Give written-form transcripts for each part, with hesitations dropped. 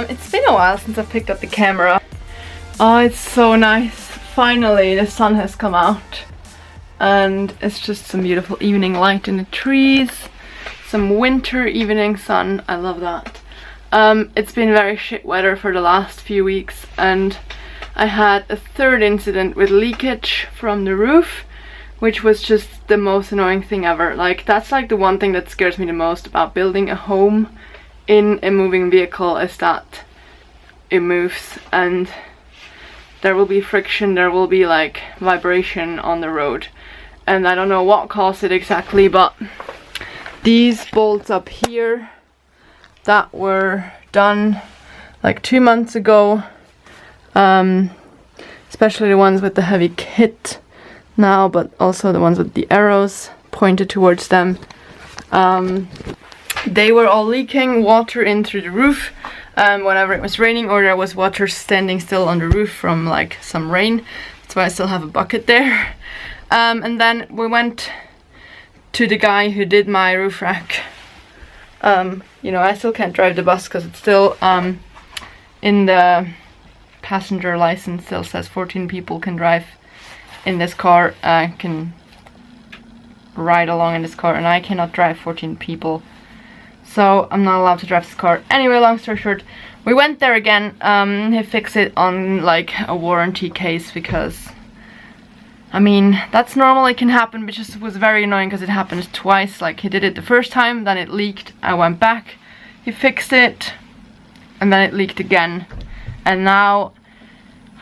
It's been a while since I picked up the camera. Oh, it's so nice. Finally, the sun has come out. And it's just some beautiful evening light in the trees. Some winter evening sun. I love that. It's been very shit weather for the last few weeks. And I had a third incident with leakage from the roof, which was just the most annoying thing ever. Like, that's like the one thing that scares me the most about building a home in a moving vehicle, is that it moves and there will be friction, there will be like vibration on the road. And I don't know what caused it exactly, but these bolts up here that were done like 2 months ago, especially the ones with the heavy kit now, but also the ones with the arrows pointed towards them, they were all leaking water in through the roof whenever it was raining, or there was water standing still on the roof from like some rain. That's why I still have a bucket there. And then we went to the guy who did my roof rack. You know, I still can't drive the bus because it's still in the passenger license still says 14 people can drive in this car, can ride along in this car, and I cannot drive 14 people. So I'm not allowed to drive this car. Anyway, long story short, we went there again. He fixed it on like a warranty case because, I mean, that's normal, it can happen, but just was very annoying because it happened twice. Like, he did it the first time, then it leaked, I went back, he fixed it, and then it leaked again. And now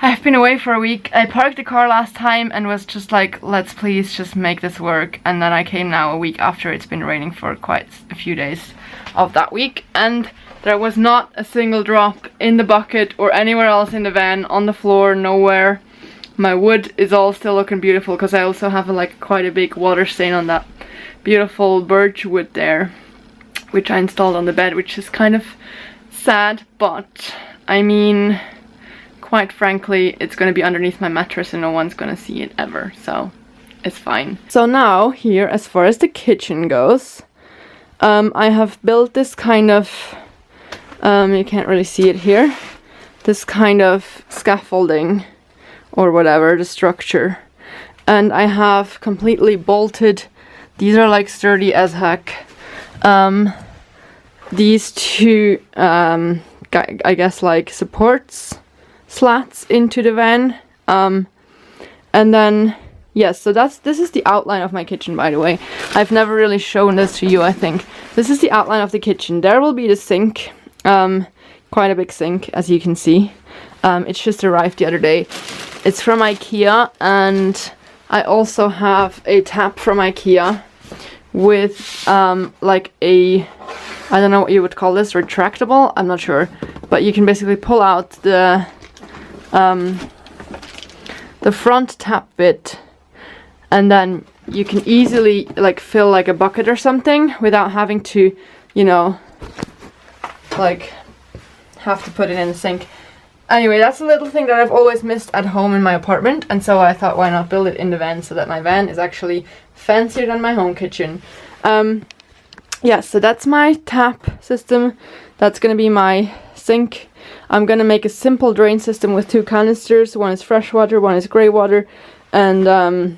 I've been away for a week. I parked the car last time and was just like, let's please just make this work. And then I came now a week after it's been raining for quite a few days of that week, and there was not a single drop in the bucket or anywhere else in the van, on the floor, nowhere. My wood is all still looking beautiful because I also have like quite a big water stain on that beautiful birch wood there, which I installed on the bed, which is kind of sad, but I mean, quite frankly, it's gonna be underneath my mattress and no one's gonna see it ever, so it's fine. So now here, as far as the kitchen goes, I have built this kind of, you can't really see it here, this kind of scaffolding or whatever, the structure, and I have completely bolted, these are like sturdy as heck, these two I guess like supports, slats into the van, and then yes, so this is the outline of my kitchen, by the way. I've never really shown this to you, I think. This is the outline of the kitchen. There will be the sink, quite a big sink, as you can see. It's just arrived the other day. It's from IKEA, and I also have a tap from IKEA with like a, I don't know what you would call this, retractable, I'm not sure, but you can basically pull out the front tap bit, and then you can easily like fill like a bucket or something without having to, you know, like have to put it in the sink. Anyway, that's a little thing that I've always missed at home in my apartment, and so I thought, why not build it in the van so that my van is actually fancier than my home kitchen. Yeah, so that's my tap system. That's gonna be my sink. I'm gonna make a simple drain system with 2 canisters. One is fresh water, one is grey water, and a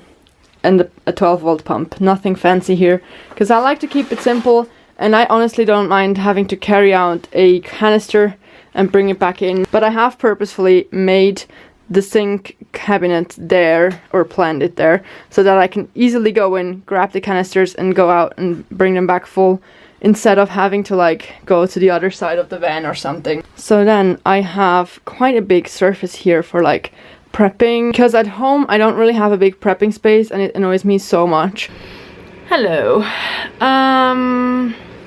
12-volt pump. Nothing fancy here, because I like to keep it simple, and I honestly don't mind having to carry out a canister and bring it back in. But I have purposefully made the sink cabinet there, or planned it there, so that I can easily go in, grab the canisters and go out and bring them back full, instead of having to like go to the other side of the van or something. So then I have quite a big surface here for like prepping, because at home I don't really have a big prepping space and it annoys me so much. Hello.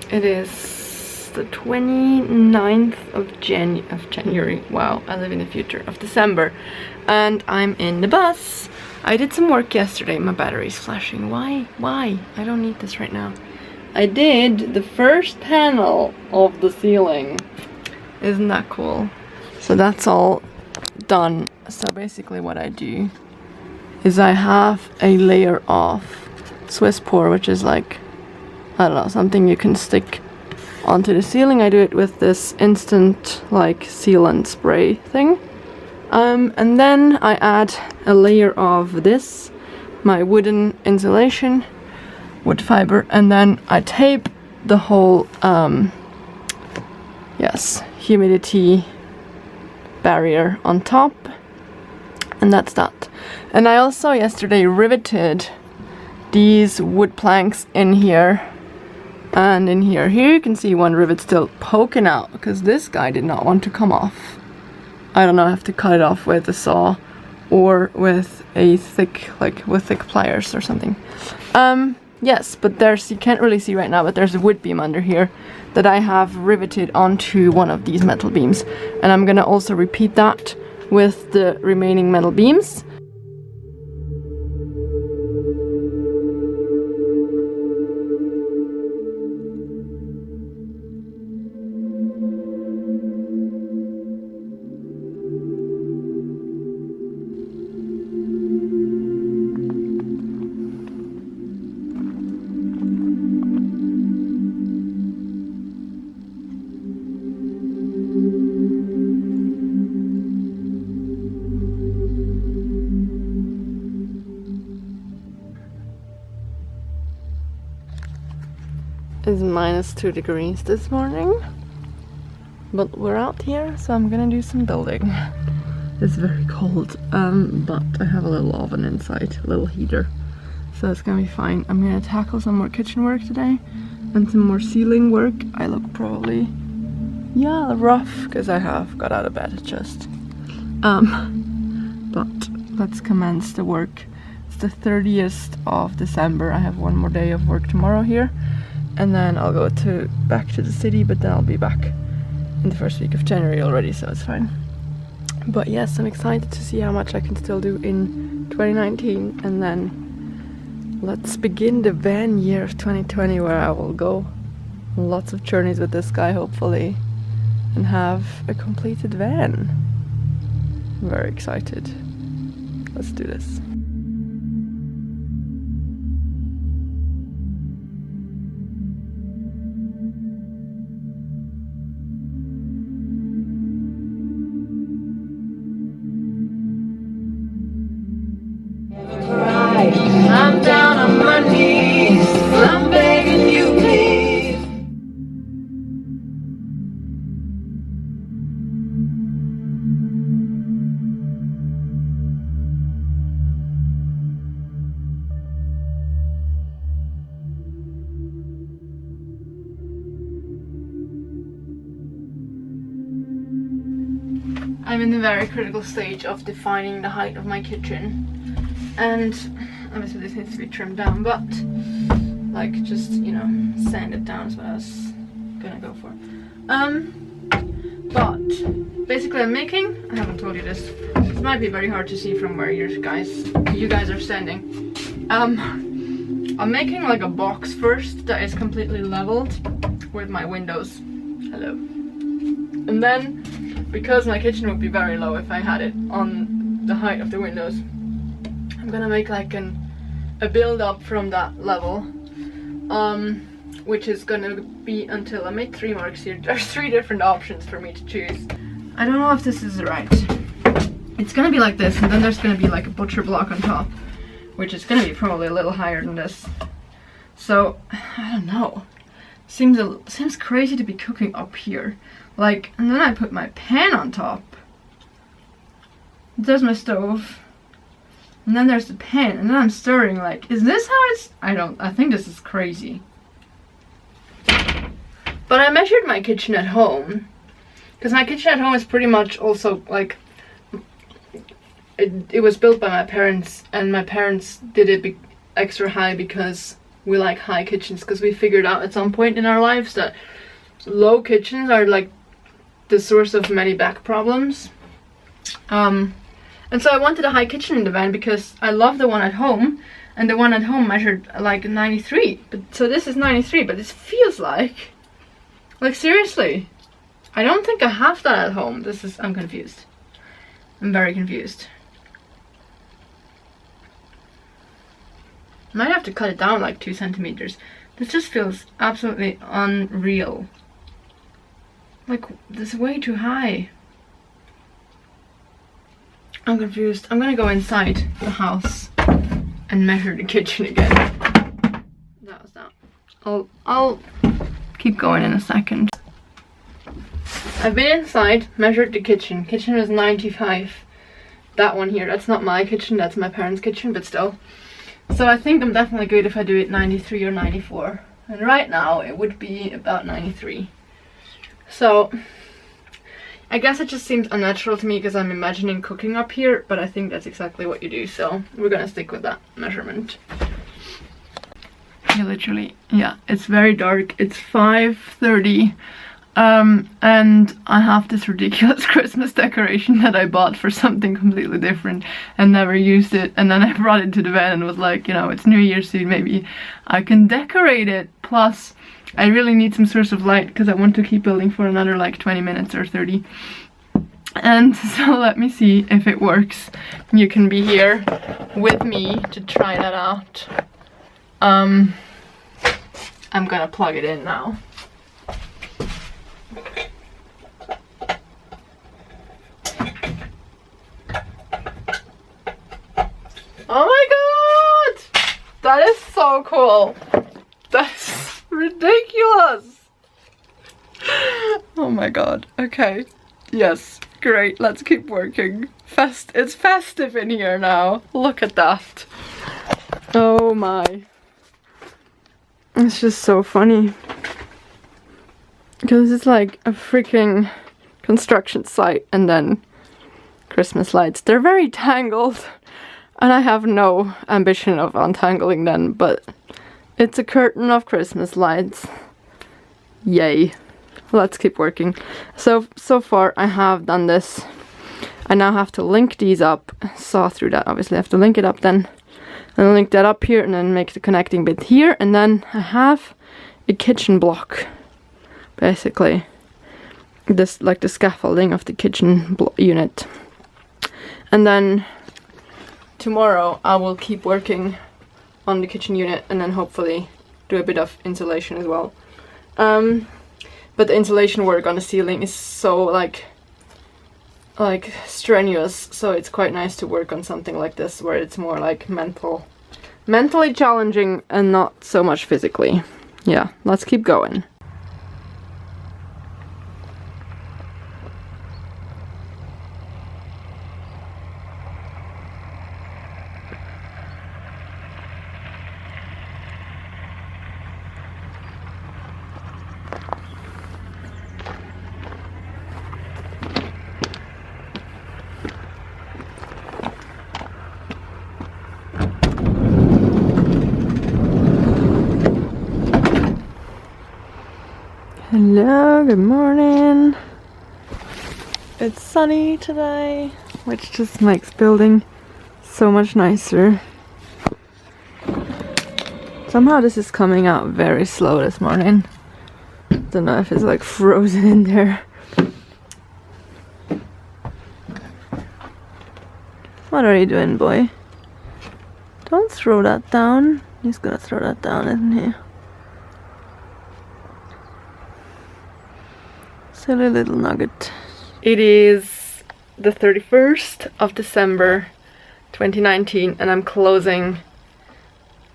It is the 29th of January. Wow, I live in the future. Of December. And I'm in the bus. I did some work yesterday. My battery's flashing. Why? Why? I don't need this right now. I did the first panel of the ceiling. Isn't that cool? So that's all done. So basically what I do is I have a layer of Swiss pour, which is like, I don't know, something you can stick onto the ceiling. I do it with this instant like sealant spray thing. And then I add a layer of this, my wooden insulation, wood fiber, and then I tape the whole humidity barrier on top, and that's that. And I also yesterday riveted these wood planks in here and in here. Here you can see one rivet still poking out because this guy did not want to come off. I don't know, I have to cut it off with a saw or with a thick pliers or something. Yes, but you can't really see right now, but there's a wood beam under here that I have riveted onto one of these metal beams. And I'm gonna also repeat that with the remaining metal beams. It's -2 degrees this morning, but we're out here, so I'm gonna do some building. It's very cold, but I have a little oven inside, a little heater, so it's gonna be fine. I'm gonna tackle some more kitchen work today and some more ceiling work. I look probably, yeah, rough because I have got out of bed just. But let's commence the work. It's the 30th of December. I have one more day of work tomorrow here. And then I'll go back to the city, but then I'll be back in the first week of January already, so it's fine. But yes, I'm excited to see how much I can still do in 2019, and then let's begin the van year of 2020, where I will go on lots of journeys with this guy, hopefully, and have a completed van. I'm very excited. Let's do this. I'm down on my knees, I'm begging you please. I'm in the very critical stage of defining the height of my kitchen, and obviously this needs to be trimmed down, but like just, you know, sand it down is what I was gonna go for. But basically I'm making, I haven't told you this might be very hard to see from where you guys are standing. I'm making like a box first that is completely leveled with my windows. Hello. And then, because my kitchen would be very low if I had it on the height of the windows, I'm gonna make like a build up from that level, which is gonna be until I made 3 marks here. There's 3 different options for me to choose. I don't know if this is right. It's gonna be like this, and then there's gonna be like a butcher block on top, which is gonna be probably a little higher than this. So I don't know. Seems crazy to be cooking up here. Like, and then I put my pan on top. There's my stove. And then there's the pan, and then I'm stirring. Like, is this how it's? I think this is crazy. But I measured my kitchen at home, because my kitchen at home is pretty much also like, it was built by my parents, and my parents did it extra high because we like high kitchens, because we figured out at some point in our lives that low kitchens are like the source of many back problems. And so I wanted a high kitchen in the van because I love the one at home, and the one at home measured like 93. So this is 93, but this feels like seriously, I don't think I have that at home. I'm confused. I'm very confused. Might have to cut it down like 2 centimeters. This just feels absolutely unreal. Like, this is way too high. I'm confused. I'm gonna go inside the house and measure the kitchen again. That was that. I'll keep going in a second. I've been inside, measured the kitchen. Kitchen was 95. That one here, that's not my kitchen, that's my parents' kitchen, but still. So I think I'm definitely good if I do it 93 or 94. And right now it would be about 93. So I guess it just seems unnatural to me because I'm imagining cooking up here, but I think that's exactly what you do, so we're gonna stick with that measurement. You literally, yeah, it's very dark. It's 5:30. And I have this ridiculous Christmas decoration that I bought for something completely different and never used it, and then I brought it to the van and was like, you know, it's New Year's soon, maybe I can decorate it. Plus I really need some source of light because I want to keep building for another like 20 minutes or 30. And so let me see if it works. You can be here with me to try that out. I'm gonna plug it in now. Oh my god! That is so cool! That's ridiculous! Oh my god, okay. Yes, great, let's keep working. It's festive in here now. Look at that. Oh my. It's just so funny. Because it's like a freaking construction site and then Christmas lights. They're very tangled. And I have no ambition of untangling them, but it's a curtain of Christmas lights. Yay. Let's keep working. So far I have done this. I now have to link these up. Saw through that, obviously. I have to link it up then. And link that up here and then make the connecting bit here. And then I have a kitchen block. Basically. This, like the scaffolding of the kitchen unit. And then tomorrow I will keep working on the kitchen unit and then hopefully do a bit of insulation as well. But the insulation work on the ceiling is so like strenuous, so it's quite nice to work on something like this where it's more like mentally challenging and not so much physically. Yeah, let's keep going. Hello, good morning. It's sunny today, which just makes building so much nicer. Somehow this is coming out very slow this morning. Don't know if it's like frozen in there. What are you doing, boy? Don't throw that down. He's gonna throw that down, isn't he? Silly little nugget. It is the 31st of December 2019 and I'm closing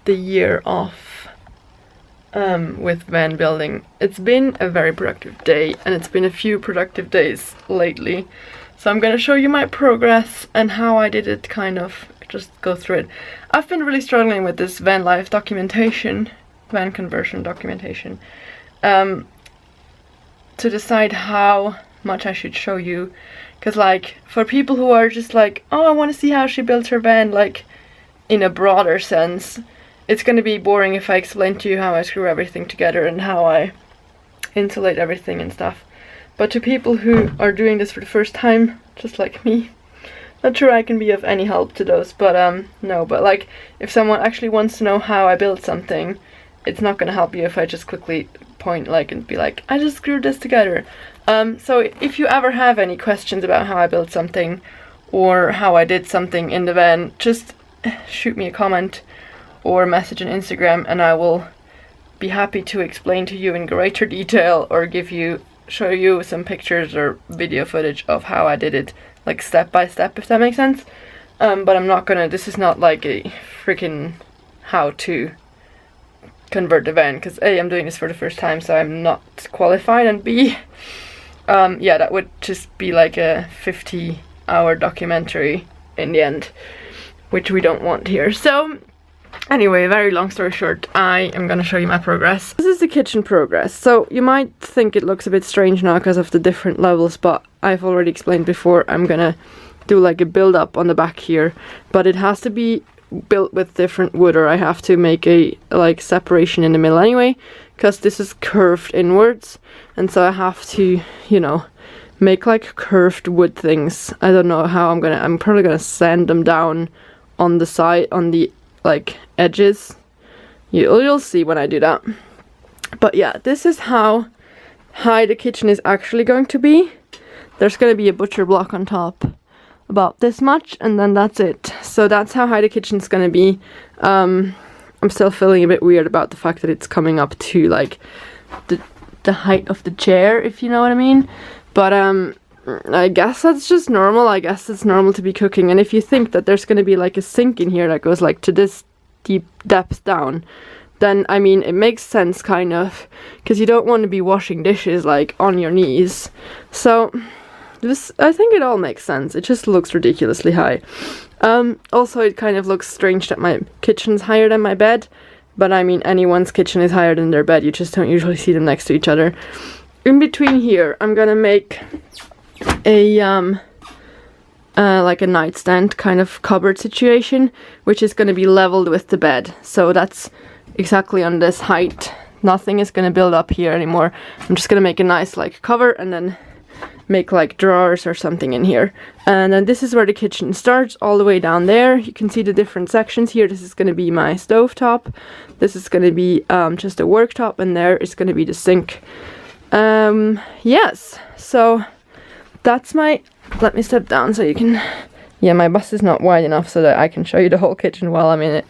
the year off with van building. It's been a very productive day and it's been a few productive days lately. So I'm gonna show you my progress and how I did it, kind of just go through it. I've been really struggling with this van life documentation, van conversion documentation. To decide how much I should show you, because like for people who are just like, oh, I want to see how she built her van, like in a broader sense, it's going to be boring if I explain to you how I screw everything together and how I insulate everything and stuff. But to people who are doing this for the first time, just like me, not sure I can be of any help to those, but no, but like if someone actually wants to know how I build something, it's not going to help you if I just quickly point like and be like, I just screwed this together. So if you ever have any questions about how I built something or how I did something in the van, just shoot me a comment or message on Instagram and I will be happy to explain to you in greater detail or give you show you some pictures or video footage of how I did it, like step by step, if that makes sense. But I'm not gonna, this is not like a freaking how to convert the van, because A, I'm doing this for the first time, so I'm not qualified, and B, yeah, that would just be like a 50-hour documentary in the end, which we don't want here. So anyway, very long story short, I am gonna show you my progress. This is the kitchen progress. So you might think it looks a bit strange now because of the different levels, but I've already explained before, I'm gonna do like a build up on the back here, but it has to be built with different wood, or I have to make a like separation in the middle anyway, because this is curved inwards, and so I have to, you know, make like curved wood things. I don't know how I'm probably gonna sand them down on the side, on the like edges. You'll see when I do that. But yeah, this is how high the kitchen is actually going to be. There's gonna be a butcher block on top about this much, and then that's it. So that's how high the kitchen's gonna be. I'm still feeling a bit weird about the fact that it's coming up to like the height of the chair, if you know what I mean. But I guess that's just normal. I guess it's normal to be cooking. And if you think that there's gonna be like a sink in here that goes like to this deep depth down, then I mean it makes sense kind of, because you don't want to be washing dishes like on your knees. So this, I think it all makes sense. It just looks ridiculously high. Also, it kind of looks strange that my kitchen's higher than my bed, but I mean anyone's kitchen is higher than their bed. You just don't usually see them next to each other. In between here, I'm gonna make a like a nightstand kind of cupboard situation, which is gonna be leveled with the bed. So that's exactly on this height. Nothing is gonna build up here anymore. I'm just gonna make a nice like cover, and then make like drawers or something in here. And then this is where the kitchen starts, all the way down there. You can see the different sections here. This is going to be my stovetop. This is going to be just a worktop, and there is going to be the sink. Yes, so that's my, let me step down so you can, yeah, my bus is not wide enough so that I can show you the whole kitchen while I'm in it.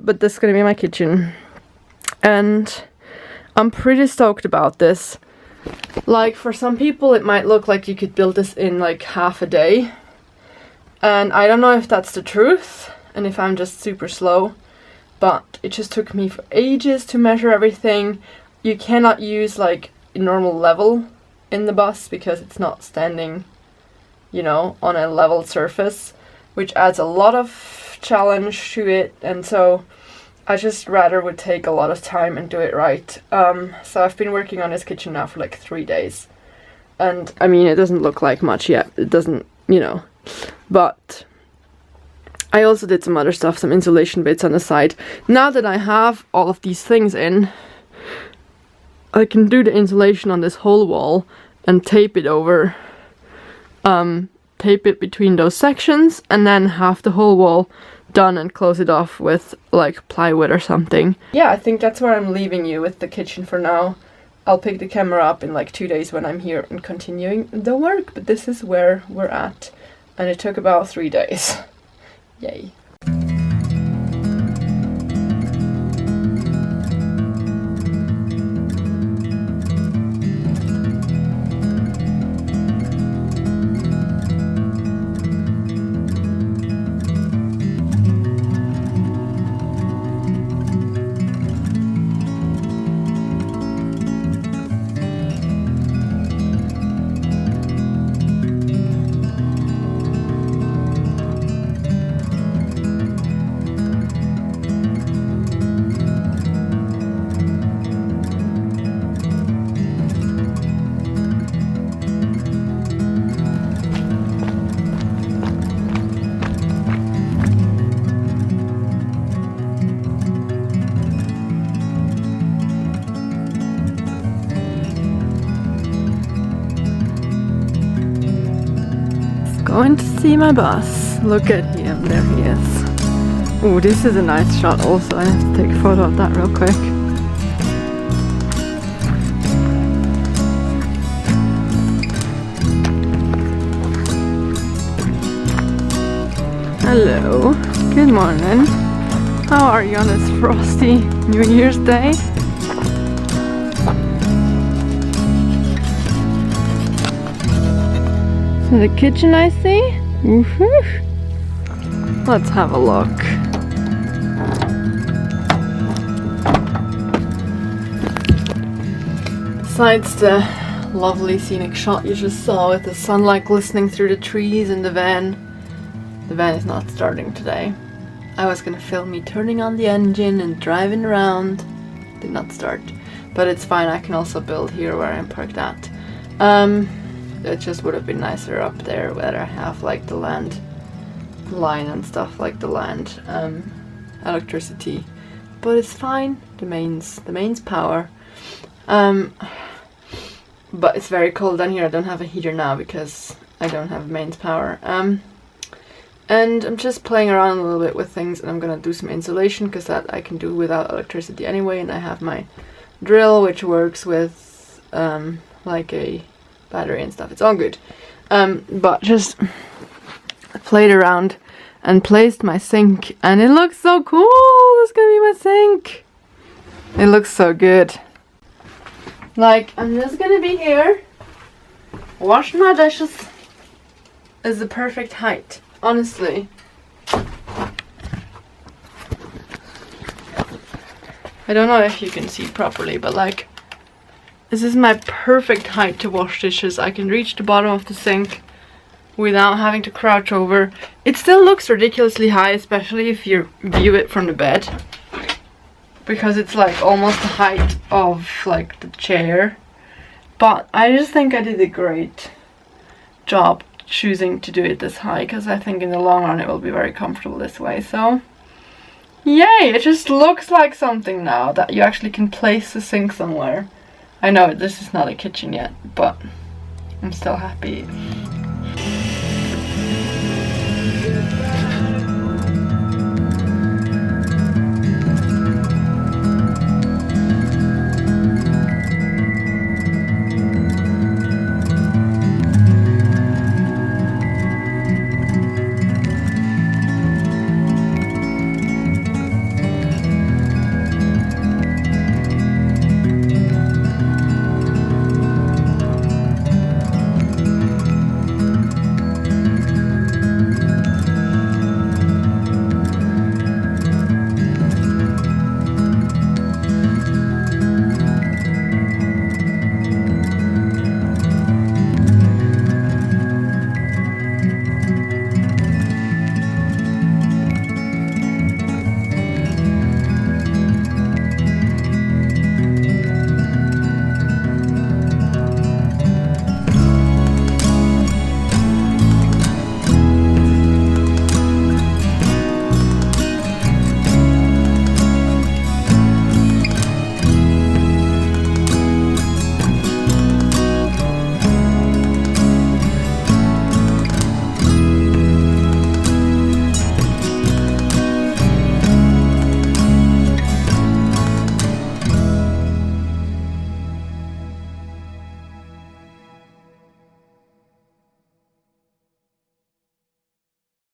But this is going to be my kitchen, and I'm pretty stoked about this. Like, for some people it might look like you could build this in like half a day, and I don't know if that's the truth and if I'm just super slow, but it just took me for ages to measure everything. You cannot use like a normal level in the bus because it's not standing, you know, on a level surface, which adds a lot of challenge to it, and so I just rather would take a lot of time and do it right. So I've been working on this kitchen now for like 3 days. And I mean, it doesn't look like much yet. It doesn't, you know. But I also did some other stuff, some insulation bits on the side. Now that I have all of these things in, I can do the insulation on this whole wall and tape it over. Tape it between those sections, and then have the whole wall done and close it off with like plywood or something. Yeah, I think that's where I'm leaving you with the kitchen for now. I'll pick the camera up in like 2 days when I'm here and continuing the work, but this is where we're at, and it took about 3 days. Yay. Going to see my boss. Look at him, there he is. Oh, this is a nice shot also. I have to take a photo of that real quick. Hello, good morning. How are you on this frosty New Year's Day? So the kitchen I see. Woohoo! Let's have a look. Besides the lovely scenic shot you just saw with the sunlight glistening through the trees and the van is not starting today. I was gonna film me turning on the engine and driving around. Did not start, but it's fine. I can also build here where I'm parked at. It just would have been nicer up there where I have like the land line and stuff, like the land electricity, but it's fine. The mains power. But it's very cold down here. I don't have a heater now because I don't have mains power. And I'm just playing around a little bit with things, and I'm gonna do some insulation because that I can do without electricity anyway, and I have my drill which works with like a battery and stuff. It's all good. But just played around and placed my sink, and it looks so cool. It's gonna be my sink. It looks so good. Like, I'm just gonna be here washing my dishes. Is the perfect height, honestly. I don't know if you can see properly, but like, this is my perfect height to wash dishes. I can reach the bottom of the sink without having to crouch over. It still looks ridiculously high, especially if you view it from the bed, because it's like almost the height of like the chair. But I just think I did a great job choosing to do it this high, because I think in the long run it will be very comfortable this way. So yay, it just looks like something now that you actually can place the sink somewhere. I know this is not a kitchen yet, but I'm still happy